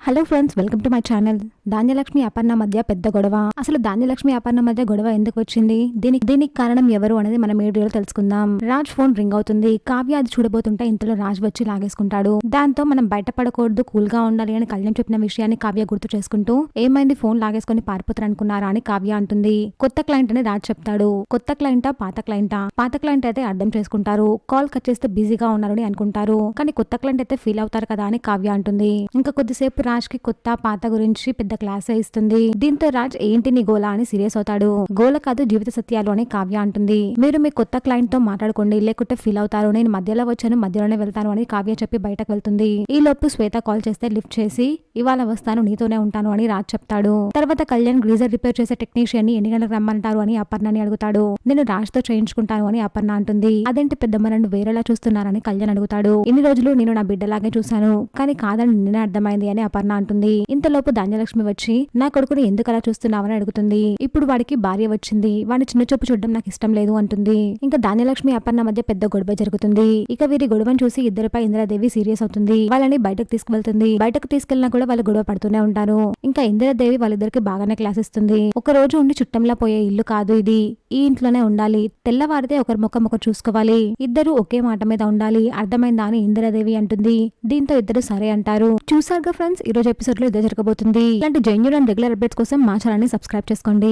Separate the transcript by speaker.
Speaker 1: Hello friends, welcome to my channel. Dhanyalakshmi Aparna మధ్య పెద్ద గొడవ. అసలు ధాన్యలక్ష్మి అపర్ణ మధ్య గొడవ ఎందుకు వచ్చింది, దీనికి కారణం ఎవరు అనేది మనం ఈ వీడియోలో తెలుసుకుందాం. రాజ్ ఫోన్ రింగ్ అవుతుంది. కావ్య అది చూడబోతుంటే ఇంతలో రాజ్ వచ్చి లాగేసుకుంటాడు. దాంతో మనం బయటపడకూడదు, కూల్ గా ఉండాలి అని కళ్యాణ్ చెప్పిన విషయాన్ని కావ్య గుర్తు చేసుకుంటూ, ఏమైంది ఫోన్ లాగేసుకుని పారిపోతారు అనుకున్నారా అని కావ్య అంటుంది. కొత్త క్లయింట్ అని రాజ్ చెప్తాడు. కొత్త క్లయింటా పాత క్లయింటా? పాత క్లయింట్ అయితే అర్థం చేసుకుంటారు, కాల్ కట్ చేస్తే బిజీగా ఉన్నారని అనుకుంటారు. కానీ కొత్త క్లయింట్ అయితే ఫీల్ అవుతారు కదా అని కావ్య అంటుంది. ఇంకా కొద్దిసేపు రాజ్ కి కొత్త పాత గురించి పెద్ద క్లాస్ ఇస్తుంది. దీంతో రాజ్ ఏంటి నీ గోల అని సీరియస్ అవుతాడు. గోల కాదు, జీవిత సత్యాలు అని కావ్య అంటుంది. మీరు మీ కొత్త క్లయింట్ తో మాట్లాడుకోండి, లేకుంటే ఫీల్ అవుతారు. నేను మధ్యలో వచ్చాను, మధ్యలోనే వెళ్తాను అని కావ్య చెప్పి బయటకు వెళ్తుంది. ఈ లోపు శ్వేత కాల్ చేస్తే లిఫ్ట్ చేసి, ఇవాళ వస్తాను, నీతోనే ఉంటాను అని రాజ్ చెప్తాడు. తర్వాత కళ్యాణ్ గ్రీజర్ రిపేర్ చేసే టెక్నీషియన్ ని ఎన్ని గంటలకు రమ్మంటారు అని అపర్ణని అడుగుతాడు. నేను రాజ్ తో చేయించుకుంటాను అని అపర్ణ అంటుంది. అదేంటి పెద్దమ్మ నన్ను వేరేలా చూస్తున్నారని కళ్యాణ్ అడుగుతాడు. ఇన్ని రోజులు నేను నా బిడ్డలాగే చూశాను, కానీ కాదని నిన్నే అర్థమైంది అని అపర్ణ అంటుంది. ఇంతలోపు ధాన్యలక్ష్మి వచ్చి, నా కొడుకుని ఎందుకు అలా చూస్తున్నావని అడుగుతుంది. ఇప్పుడు వాడికి భార్య వచ్చింది, వాడిని చిన్న చూపు చూడడం నాకు ఇష్టం లేదు అంటుంది. ఇంకా ధాన్యలక్ష్మి అపర్ణ మధ్య పెద్ద గొడవ జరుగుతుంది. ఇక వీరి గొడవను చూసి ఇద్దరిపై ఇందిరాదేవి సీరియస్ అవుతుంది. వాళ్ళని బయటకు తీసుకువెళ్తుంది. బయటకు తీసుకెళ్లినా కూడా వాళ్ళు గొడవ పడుతూనే ఉంటారు. ఇంకా ఇందిరాదేవి వాళ్ళిద్దరికి బాగానే క్లాస్ ఇస్తుంది. ఒక రోజు ఉండి చుట్టంలా పోయే ఇల్లు కాదు ఇది, ఈ ఇంట్లోనే ఉండాలి, తెల్లవారితే ఒకరి ముఖం ఒకరు చూసుకోవాలి, ఇద్దరు ఒకే మాట మీద ఉండాలి, అర్థమైందా అని ఇందిరాదేవి అంటుంది. దీంతో ఇద్దరు సరే అంటారు. చూసారుగా ఫ్రెండ్స్, ఈ రోజు ఎపిసోడ్ లో ఇదే జరగబోతుంది. ఇలాంటి జెన్యూన్ అండ్ రెగ్యులర్ అప్డేట్స్ కోసం మా ఛానల్ ని సబ్స్క్రైబ్ చేసుకోండి.